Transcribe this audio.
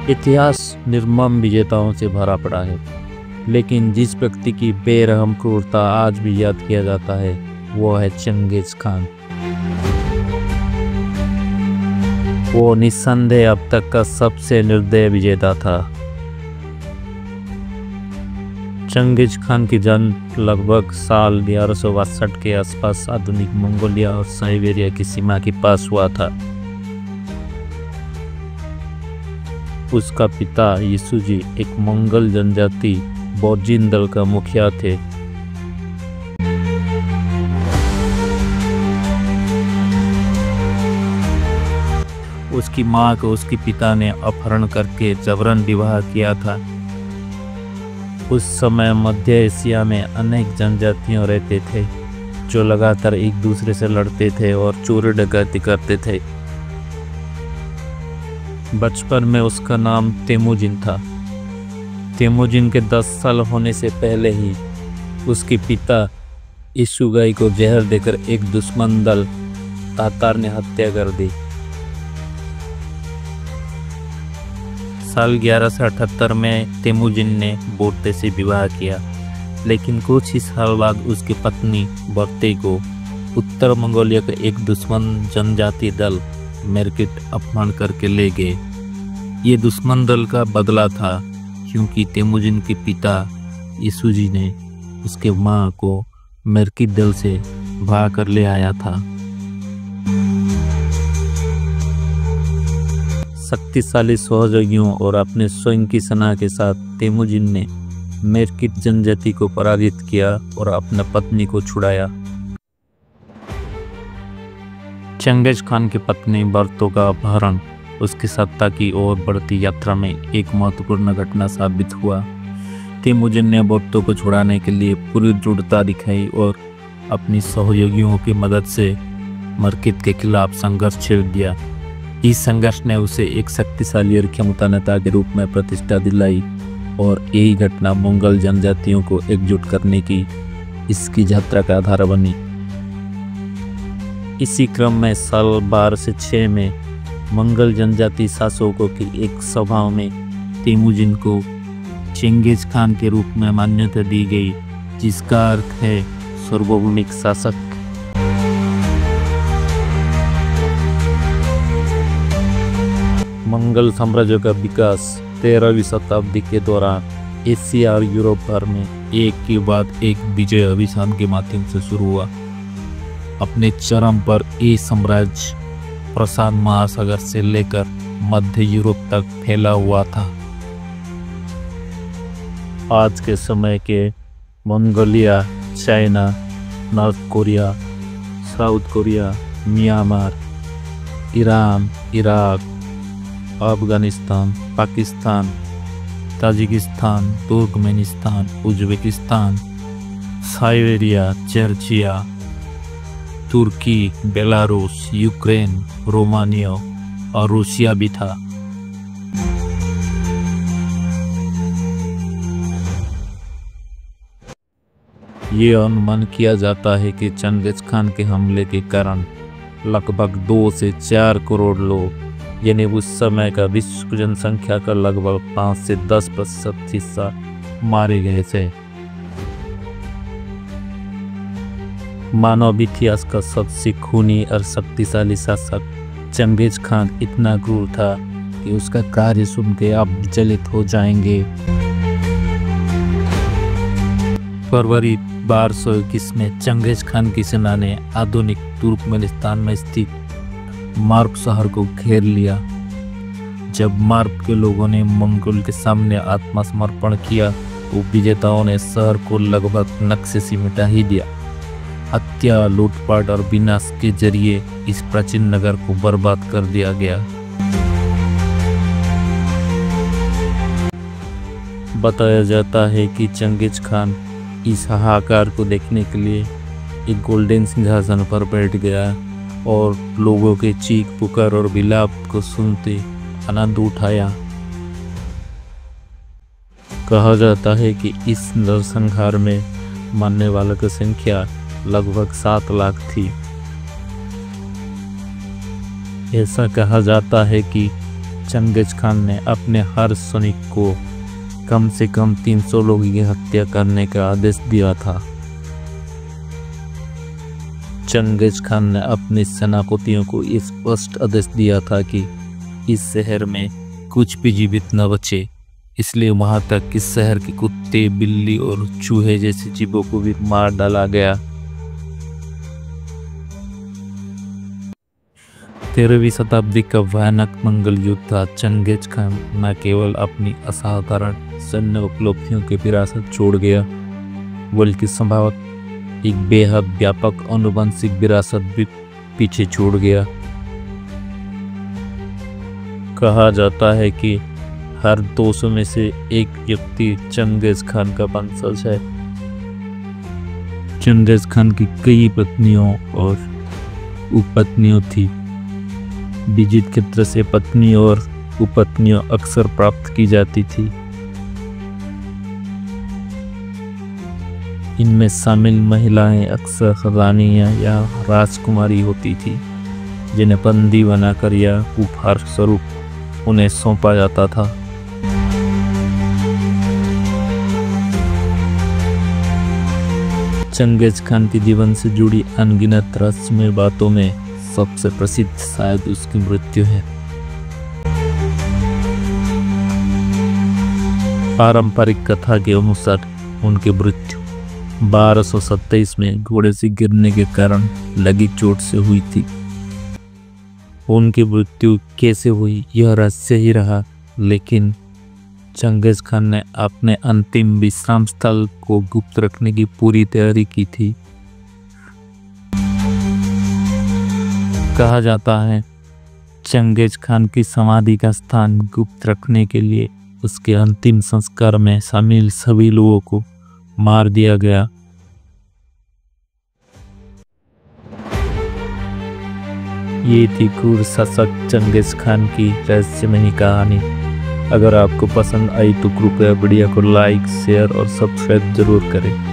इतिहास निर्मम विजेताओं से भरा पड़ा है, लेकिन जिस व्यक्ति की बेरहम क्रूरता आज भी याद किया जाता है वो है चंगेज खान। वो निस्संदेह अब तक का सबसे निर्दय विजेता था। चंगेज खान की जन्म लगभग साल 1162 के आसपास आधुनिक मंगोलिया और साइबेरिया की सीमा के पास हुआ था। उसका पिता यीसुजी एक मंगल जनजाति बोर्जिन दल का मुखिया थे। उसकी मां को उसके पिता ने अपहरण करके जबरन विवाह किया था। उस समय मध्य एशिया में अनेक जनजातियां रहते थे जो लगातार एक दूसरे से लड़ते थे और चोरी डकैती करते थे। बचपन में उसका नाम तेमुजिन था। तेमुजिन के 10 साल होने से पहले ही उसके पिता इशुगाई को जहर देकर एक दुश्मन दल तातार ने हत्या कर दी। साल 1178 में तेमुजिन ने बोर्ते से विवाह किया, लेकिन कुछ ही साल बाद उसकी पत्नी बोर्ते को उत्तर मंगोलिया का एक दुश्मन जनजाति दल मेरकिट अपहरण करके ले गए। ये दुश्मन दल का बदला था क्योंकि तेमुजिन के पिता यीसुजी ने उसके मां को मेरकिट दल से भाग कर ले आया था। शक्तिशाली सहयोगियों और अपने स्वयं की सेना के साथ तेमुजिन ने मेरकिट जनजाति को पराजित किया और अपने पत्नी को छुड़ाया। चंगेज खान की पत्नी बर्तो का अपहरण उसकी सत्ता की ओर बढ़ती यात्रा में एक महत्वपूर्ण घटना साबित हुआ। तेमुजिन ने बर्तो को छुड़ाने के लिए पूरी दृढ़ता दिखाई और अपनी सहयोगियों की मदद से मेरकिट के खिलाफ संघर्ष छेड़ दिया। इस संघर्ष ने उसे एक शक्तिशाली और क्षमता नेता के रूप में प्रतिष्ठा दिलाई और यही घटना मंगल जनजातियों को एकजुट करने की इसकी यात्रा का आधार बनी। इसी क्रम में साल 1206 में मंगल जनजाति शासकों की एक सभा में तेमुजिन को चंगेज खान के रूप में मान्यता दी गई, जिसका अर्थ है सार्वभौमिक शासक। मंगल साम्राज्य का विकास 13वीं शताब्दी के दौरान एशिया और यूरोप भर में एक के बाद एक विजय अभियान के माध्यम से शुरू हुआ। अपने चरम पर ये साम्राज्य प्रशांत महासागर से लेकर मध्य यूरोप तक फैला हुआ था। आज के समय के Mongolia, China, North Korea, South Korea, Myanmar, Iran, Iraq, Afghanistan, Pakistan, Tajikistan, Turkmenistan, Uzbekistan, Siberia, Georgia, तुर्की, बेलारूस, यूक्रेन, रोमानिया और रूसिया भी था। ये अनुमान किया जाता है कि चंगेज खान के हमले के कारण लगभग 2 से 4 करोड़ लोग, यानी उस समय का विश्व जनसंख्या का लगभग 5 से 10% हिस्सा मारे गए थे। मानव इतिहास का सबसे खूनी और शक्तिशाली शासक चंगेज खान इतना क्रूर था कि उसका कार्य सुन के आप विचलित हो जाएंगे। फरवरी 1221 में चंगेज खान की सेना ने आधुनिक तुर्कमेनिस्तान में स्थित मार्ब शहर को घेर लिया। जब मार्ब के लोगों ने मंगोल के सामने आत्मसमर्पण किया तो विजेताओं ने शहर को लगभग नक्शे से मिटा ही दिया। हत्या, लूटपाट और विनाश के जरिए इस प्राचीन नगर को बर्बाद कर दिया गया। बताया जाता है कि चंगेज खान इस हाहाकार को देखने के लिए एक गोल्डन सिंहासन पर बैठ गया और लोगों के चीख पुकार और विलाप को सुनते आनंद उठाया। कहा जाता है कि इस नरसंहार में मरने वालों की संख्या लगभग 7 लाख थी। ऐसा कहा जाता है कि चंगेज खान ने अपने हर सैनिक को कम से कम 300 लोगों की हत्या करने का आदेश दिया था। चंगेज खान ने अपने सेनापतियों को इस स्पष्ट आदेश दिया था कि इस शहर में कुछ भी जीवित न बचे, इसलिए वहां तक इस शहर के कुत्ते, बिल्ली और चूहे जैसे जीवों को भी मार डाला गया। 13वीं शताब्दी का भयानक मंगल युद्ध चंगेज खान न केवल अपनी असाधारण सैन्य उपलब्धियों की विरासत छोड़ गया, बल्कि संभवतः एक बेहद व्यापक आनुवंशिक विरासत भी पीछे छोड़ गया। कहा जाता है कि हर 200 में से एक व्यक्ति चंगेज खान का वंशज है। चंगेज खान की कई पत्नियों और उपपत्नियों थी। विजित क्षेत्र से पत्नी और उपपत्नियां अक्सर प्राप्त की जाती थी। इनमें शामिल महिलाएं अक्सर रानियां या राजकुमारी होती थी, जिन्हें बंदी बनाकर या उपहार स्वरूप उन्हें सौंपा जाता था। चंगेज खान के जीवन से जुड़ी अनगिनत रहस्यमय बातों में सबसे प्रसिद्ध शायद उसकी मृत्यु है। पारंपरिक कथा के अनुसार उनकी मृत्यु 1227 में घोड़े से गिरने के कारण लगी चोट से हुई थी। उनकी मृत्यु कैसे हुई यह रहस्य ही रहा, लेकिन चंगेज खान ने अपने अंतिम विश्राम स्थल को गुप्त रखने की पूरी तैयारी की थी। कहा जाता है चंगेज खान की समाधि का स्थान गुप्त रखने के लिए उसके अंतिम संस्कार में शामिल सभी लोगों को मार दिया गया। ये थी क्रूर शासक चंगेज खान की रहस्यमयी कहानी। अगर आपको पसंद आई तो कृपया वीडियो को लाइक, शेयर और सब्सक्राइब जरूर करें।